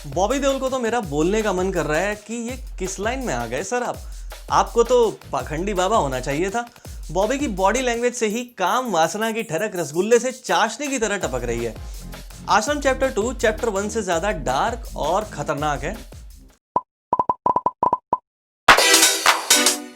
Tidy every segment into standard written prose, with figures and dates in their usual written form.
बॉबी देओल को तो मेरा बोलने का मन कर रहा है कि ये किस लाइन में आ गए सर आप। आपको तो पाखंडी बाबा होना चाहिए था। बॉबी की बॉडी लैंग्वेज से ही काम वासना की ठरक रसगुल्ले से चाशनी की तरह टपक रही है। आश्रम चैप्टर 2 चैप्टर 1 से ज्यादा डार्क और खतरनाक है।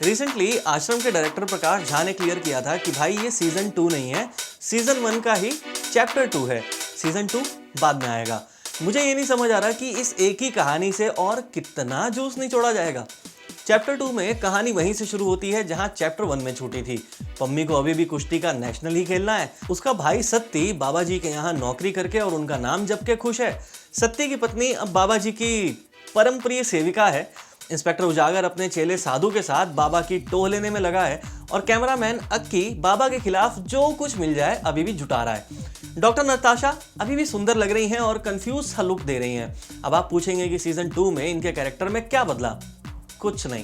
रिसेंटली आश्रम के डायरेक्टर प्रकाश झा ने क्लियर किया था कि भाई ये सीजन 2 नहीं है, सीजन 1 का ही चैप्टर 2 है, सीजन 2 बाद में आएगा। मुझे ये नहीं समझ आ रहा कि इस एक ही कहानी से और कितना जूस निचोड़ा जाएगा। चैप्टर 2 में कहानी वहीं से शुरू होती है जहां चैप्टर 1 में छूटी थी। पम्मी को अभी भी कुश्ती का नेशनल ही खेलना है। उसका भाई सत्ती बाबा जी के यहाँ नौकरी करके और उनका नाम जप के खुश है। सत्ती की पत्नी अब बाबा जी की परम प्रिय सेविका है। इंस्पेक्टर उजागर अपने चेले साधु के साथ बाबा की टोह लेने में लगा है और कैमरामैन अक्की बाबा के खिलाफ जो कुछ मिल जाए अभी भी जुटा रहा है। डॉक्टर नताशा अभी भी सुंदर लग रही हैं और कंफ्यूज सा लुक दे रही हैं। अब आप पूछेंगे कि सीजन 2 में इनके कैरेक्टर में क्या बदला? कुछ नहीं,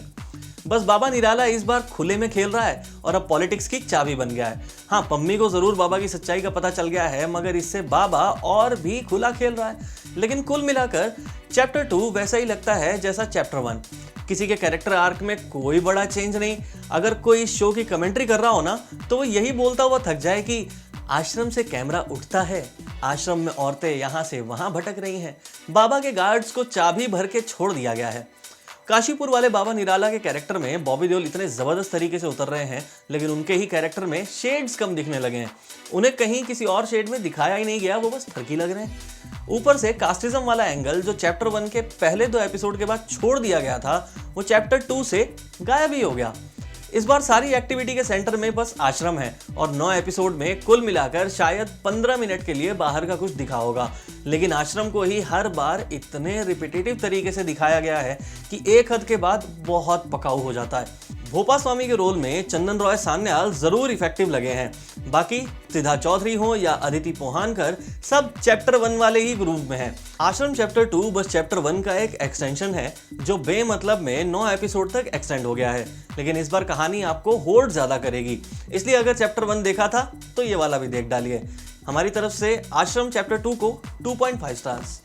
बस बाबा निराला इस बार खुले में खेल रहा है और अब पॉलिटिक्स की चाबी बन गया है। हाँ, पम्मी को जरूर बाबा की सच्चाई का पता चल गया है, मगर इससे बाबा और भी खुला खेल रहा है। लेकिन कुल मिलाकर चैप्टर 2 वैसा ही लगता है जैसा चैप्टर 1। किसी के कैरेक्टर आर्क में कोई बड़ा चेंज नहीं। अगर कोई इस शो की कमेंट्री कर रहा हो ना, तो वो यही बोलता हुआ थक जाए कि आश्रम से कैमरा उठता है, आश्रम में औरतें यहां से वहां भटक रही हैं, बाबा के गार्ड्स को चाबी भर के छोड़ दिया गया है। काशीपुर वाले बाबा निराला के कैरेक्टर में बॉबी देओल इतने जबरदस्त तरीके से उतर रहे हैं, लेकिन उनके ही कैरेक्टर में शेड्स कम दिखने लगे हैं। उन्हें कहीं किसी और शेड में दिखाया ही नहीं गया, वो बस फर्की लग रहे हैं। ऊपर से कास्टिज्म वाला एंगल जो चैप्टर 1 के पहले 2 एपिसोड के बाद छोड़ दिया गया था, वो चैप्टर 2 से गायब ही हो गया। इस बार सारी एक्टिविटी के सेंटर में बस आश्रम है और 9 एपिसोड में कुल मिलाकर शायद 15 मिनट के लिए बाहर का कुछ दिखा होगा, लेकिन आश्रम को ही हर बार इतने रिपीटेटिव तरीके से दिखाया गया है कि एक हद के बाद बहुत पकाऊ हो जाता है। भोपा स्वामी के रोल में चंदन रॉय सान्याल जरूर इफेक्टिव लगे हैं। बाकी सिद्धा चौधरी हो या अदिति पोहानकर, सब चैप्टर 1 वाले ही ग्रुप में हैं। आश्रम चैप्टर 2 बस चैप्टर 1 का एक एक्सटेंशन है जो बेमतलब में 9 एपिसोड तक एक्सटेंड हो गया है, लेकिन इस बार कहानी आपको होल्ड ज्यादा करेगी। इसलिए अगर चैप्टर 1 देखा था तो ये वाला भी देख डालिए। हमारी तरफ से आश्रम चैप्टर 2 को 2.5 स्टार्स।